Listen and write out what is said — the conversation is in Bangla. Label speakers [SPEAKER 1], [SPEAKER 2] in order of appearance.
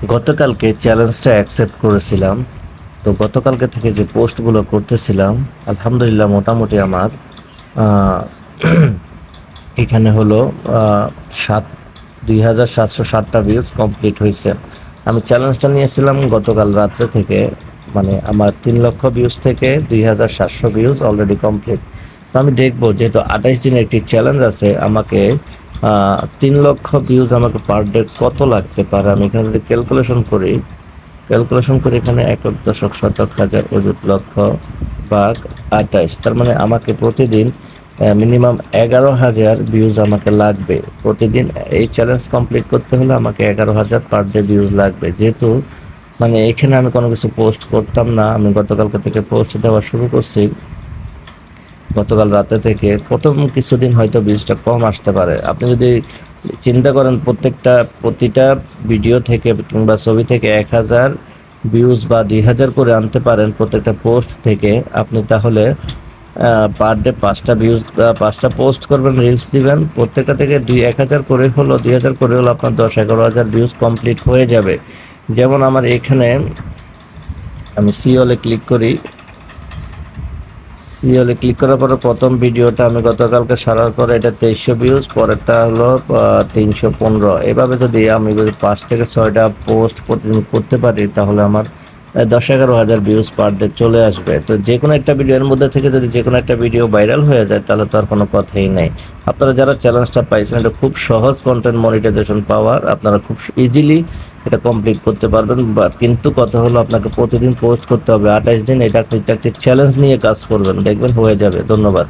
[SPEAKER 1] গতকালকে চ্যালেঞ্জটা অ্যাকসেপ্ট করেছিলাম। তো গতকালকে থেকে যে পোস্টগুলো করতেছিলাম, আলহামদুলিল্লাহ মোটামুটি আমার আহ, এখানে হলো আহ, সাত 2760টা ভিউজ কমপ্লিট হয়েছে। আমি চ্যালেঞ্জটা নিয়েছিলাম গতকাল রাত্রে থেকে, মানে আমার 3 লক্ষ ভিউজ থেকে 2700 ভিউজ অলরেডি কমপ্লিট। তো আমি দেখবো, যেহেতু 28 দিনের একটি চ্যালেঞ্জ আছে, আমাকে 3 লক্ষ ভিউজ আমাকে পার ডে কত লাগতে পারে। আমি এখানে যদি ক্যালকুলেশন করে এখানে একক দশক শতক হাজার অযুত লক্ষ ভাগ 28, তার মানে আমাকে প্রতিদিন মিনিমাম 11,000 ভিউজ আমাকে লাগবে প্রতিদিন। এই চ্যালেঞ্জ কমপ্লিট করতে হলে আমাকে 11,000 পার ডে ভিউজ লাগবে। যেহেতু মানে এখানে আমি কোনো কিছু পোস্ট করতাম না, আমি গতকালকে থেকে পোস্ট দেওয়া শুরু করছি। গতকাল রাতে থেকে প্রথম কিছুদিন হয়তো ভিউজটা কম আসতে পারে। আপনি যদি চিন্তা করেন প্রতিটা ভিডিও থেকে কিংবা ছবি থেকে 1,000 ভিউজ বা 2,000 করে আনতে পারেন প্রত্যেকটা পোস্ট থেকে, আপনি তাহলে পার ডে 5টা ভিউজ, 5টা পোস্ট করবেন, রিলস দিবেন, প্রত্যেকটা থেকে 1,000 করে হলো, 2,000 করে হলো, আপনার 10-11,000 ভিউজ কমপ্লিট হয়ে যাবে। যেমন আমার এখানে আমি সিওলে ক্লিক করার পরে প্রথম ভিডিওটা আমি গতকালকে সারার পরে এটা 2300 ভিউজ, পরেরটা হলো 315। এভাবে যদি আমি 5 থেকে 6টা পোস্ট প্রতিদিন করতে পারি, তাহলে আমার 10-11 হাজার ভিউজ পার ডে চলে আসবে। তো যে কোনো একটা ভিডিওর মধ্যে থেকে যদি যে কোনো একটা ভিডিও ভাইরাল হয়ে যায়, তাহলে তো আর কোনো কথাই নেই। আপনারা যারা চ্যালেঞ্জটা পাইছেন, এটা খুব সহজ কন্টেন্ট মনিটাইজেশন পাওয়ার, আপনারা খুব ইজিলি এটা কমপ্লিট করতে পারবেন। কিন্তু কথা হলো, আপনাকে প্রতিদিন পোস্ট করতে হবে 28 দিন। এটা একটি চ্যালেঞ্জ নিয়ে কাজ করবেন, দেখবেন হয়ে যাবে। ধন্যবাদ।